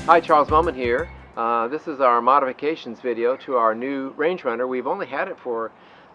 Hi, Charles Moman here. This is our modifications video to our new RangeRunner. We've only had it for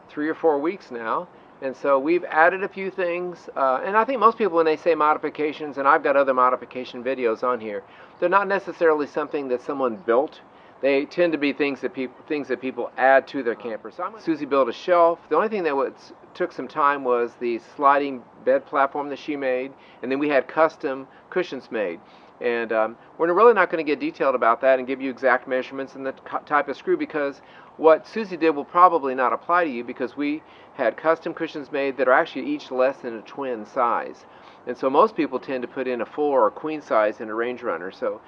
3 or 4 weeks now, and so we've added a few things. And I think most people, when they say modifications, and I've got other modification videos on here, they're not necessarily something that someone built. They tend to be things that people add to their camper. So Susie built a shelf. The only thing that took some time was the sliding bed platform that she made, and then we had custom cushions made. And we're really not going to get detailed about that and give you exact measurements and the type of screw, because what Susie did will probably not apply to you, because we had custom cushions made that are actually each less than a twin size. And so most people tend to put in a full or a queen size in a RangeRunner. So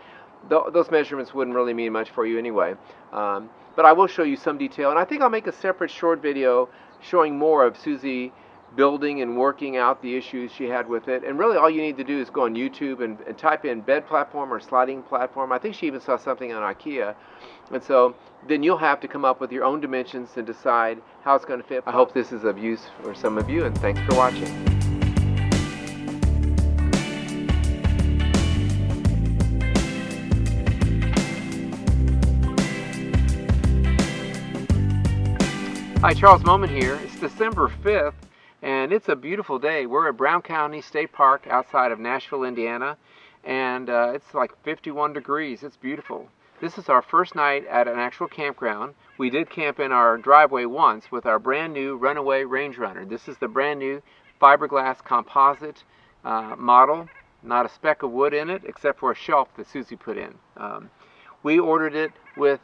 those measurements wouldn't really mean much for you anyway. But I will show you some detail, and I think I'll make a separate short video showing more of Susie building and working out the issues she had with it. And really all you need to do is go on YouTube and type in bed platform or sliding platform. I think she even saw something on IKEA. And so then you'll have to come up with your own dimensions and decide how it's going to fit. I hope this is of use for some of you, and thanks for watching. Hi, Charles Moman here. It's December 5th, and it's a beautiful day. We're at Brown County State Park outside of Nashville, Indiana, and it's like 51 degrees. It's beautiful. This is our first night at an actual campground. We did camp in our driveway once with our brand new Runaway RangeRunner. This is the brand new fiberglass composite model. Not a speck of wood in it except for a shelf that Susie put in. We ordered it with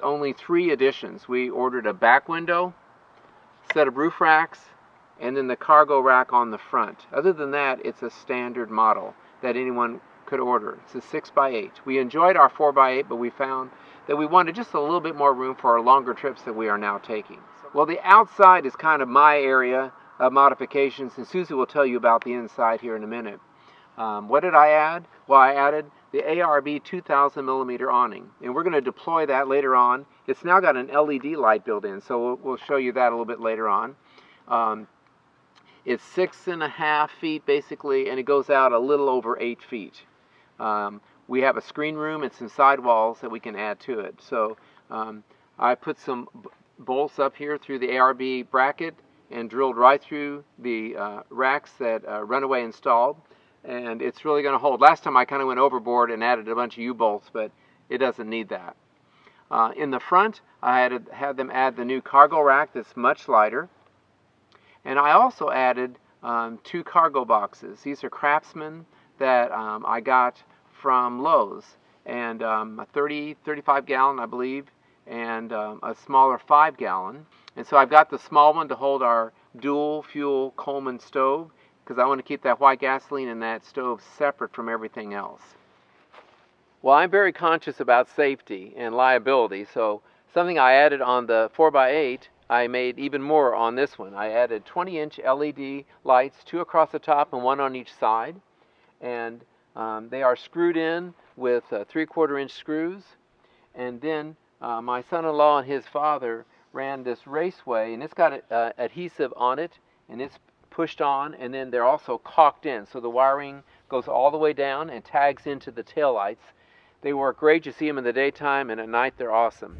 only 3 additions. We ordered a back window, set of roof racks, and then the cargo rack on the front. Other than that, it's a standard model that anyone could order. It's a 6x8. We enjoyed our 4x8, but we found that we wanted just a little bit more room for our longer trips that we are now taking. Well, the outside is kind of my area of modifications, and Susie will tell you about the inside here in a minute. What did I add? Well, I added the ARB 2000 millimeter awning, and we're going to deploy that later on. It's now got an LED light built in, so we'll show you that a little bit later on. It's 6.5 feet basically, and it goes out a little over 8 feet. We have a screen room and some sidewalls that we can add to it. So I put some bolts up here through the ARB bracket and drilled right through the racks that Runaway installed. And it's really going to hold. Last time I kind of went overboard and added a bunch of U-bolts, but it doesn't need that. In the front, I had them add the new cargo rack that's much lighter. And I also added 2 cargo boxes. These are Craftsman that I got from Lowe's, and a 35 gallon, I believe, and a smaller 5 gallon. And so I've got the small one to hold our dual fuel Coleman stove, because I want to keep that white gasoline in that stove separate from everything else. Well, I'm very conscious about safety and liability, so something I added on the 4x8, I made even more on this one. I added 20-inch LED lights, 2 across the top and 1 on each side, and they are screwed in with 3/4-inch screws. And then my son-in-law and his father ran this raceway, and it's got adhesive on it, and it's pushed on, and then they're also caulked in, so the wiring goes all the way down and tags into the taillights. They work great. You see them in the daytime, and at night they're awesome.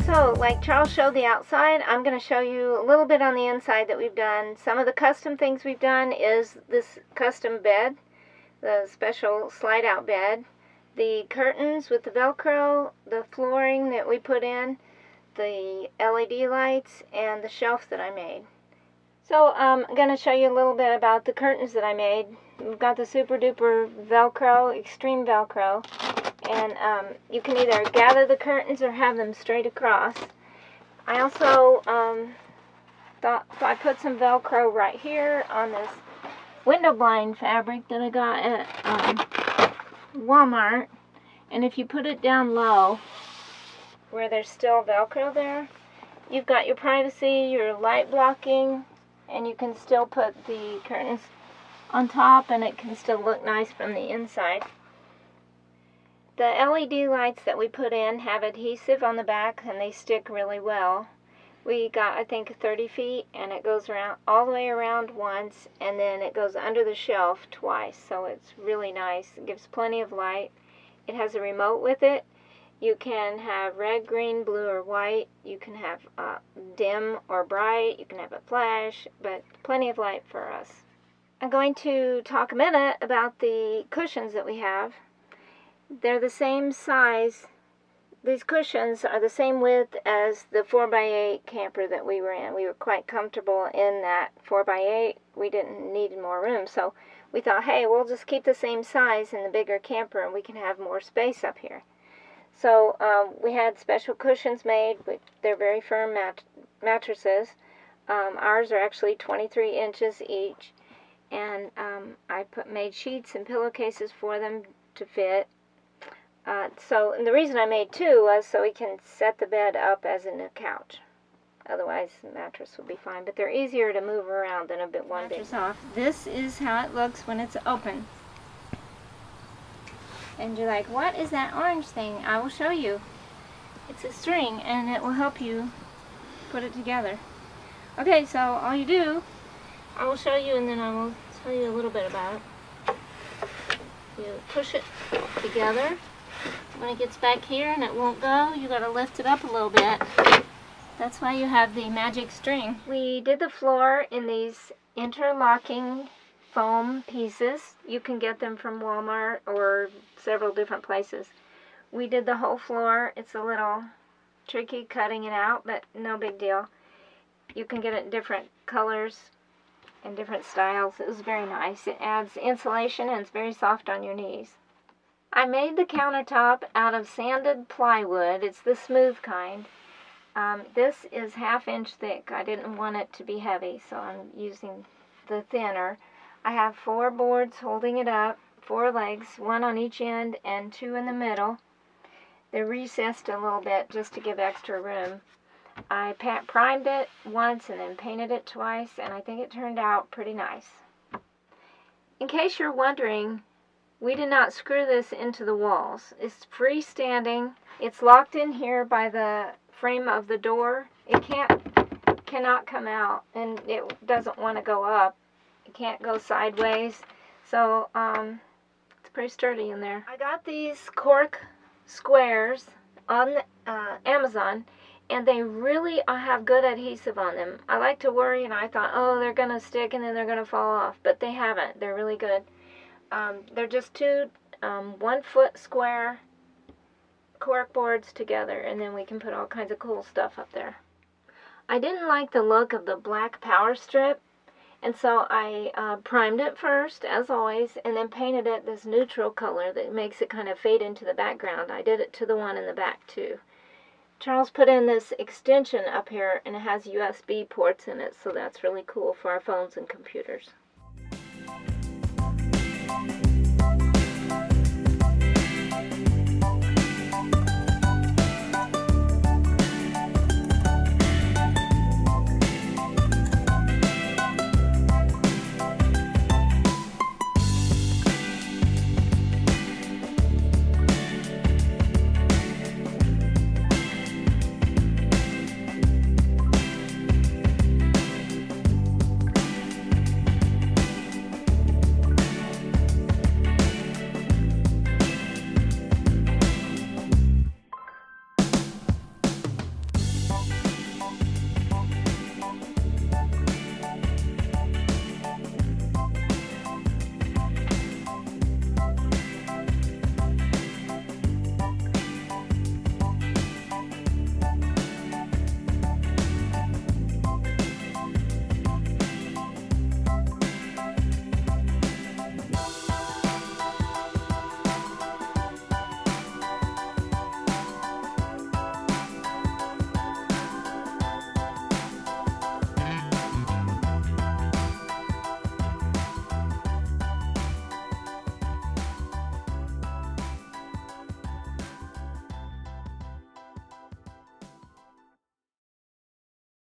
So, like Charles showed the outside, I'm going to show you a little bit on the inside that we've done. Some of the custom things we've done is this custom bed, the special slide-out bed, the curtains with the Velcro, the flooring that we put in, the LED lights, and the shelf that I made. So, I'm going to show you a little bit about the curtains that I made. We've got the super duper Velcro, extreme Velcro. And you can either gather the curtains or have them straight across. I also I put some Velcro right here on this window blind fabric that I got at Walmart. And if you put it down low, where there's still Velcro there, you've got your privacy, your light blocking, and you can still put the curtains on top and it can still look nice from the inside. The LED lights that we put in have adhesive on the back and they stick really well. We got, I think, 30 feet, and it goes around all the way around once, and then it goes under the shelf twice, so it's really nice. It gives plenty of light. It has a remote with it. You can have red, green, blue, or white. You can have dim or bright. You can have a flash, but plenty of light for us. I'm going to talk a minute about the cushions that we have. They're the same size. These cushions are the same width as the 4x8 camper that we were in. We were quite comfortable in that 4x8. We didn't need more room, so we thought, hey, we'll just keep the same size in the bigger camper and we can have more space up here. So we had special cushions made. They're very firm mattresses. Ours are actually 23 inches each, and I made sheets and pillowcases for them to fit. And the reason I made two was so we can set the bed up as in a couch. Otherwise, the mattress would be fine. But they're easier to move around than one big mattress off. This is how it looks when it's open. And you're like, what is that orange thing? I will show you. It's a string, and it will help you put it together. Okay, so all you do, I will show you, and then I will tell you a little bit about it. You push it together. When it gets back here and it won't go, you gotta lift it up a little bit. That's why you have the magic string. We did the floor in these interlocking foam pieces. You can get them from Walmart or several different places. We did the whole floor. It's a little tricky cutting it out, but no big deal. You can get it in different colors and different styles. It was very nice. It adds insulation and it's very soft on your knees. I made the countertop out of sanded plywood. It's the smooth kind. This is 1/2 inch thick. I didn't want it to be heavy, so I'm using the thinner. I have 4 boards holding it up, 4 legs, 1 on each end and 2 in the middle. They're recessed a little bit just to give extra room. I primed it once and then painted it twice, and I think it turned out pretty nice. In case you're wondering, we did not screw this into the walls. It's freestanding. It's locked in here by the frame of the door. It cannot come out, and it doesn't want to go up. It can't go sideways. So it's pretty sturdy in there. I got these cork squares on Amazon, and they really have good adhesive on them. I like to worry, and I thought, oh, they're going to stick and then they're going to fall off, but they haven't. They're really good. They're just 2 1-foot square cork boards together, and then we can put all kinds of cool stuff up there. I didn't like the look of the black power strip, and so I primed it first, as always, and then painted it this neutral color that makes it kind of fade into the background. I did it to the one in the back too. Charles put in this extension up here, and it has USB ports in it, so that's really cool for our phones and computers.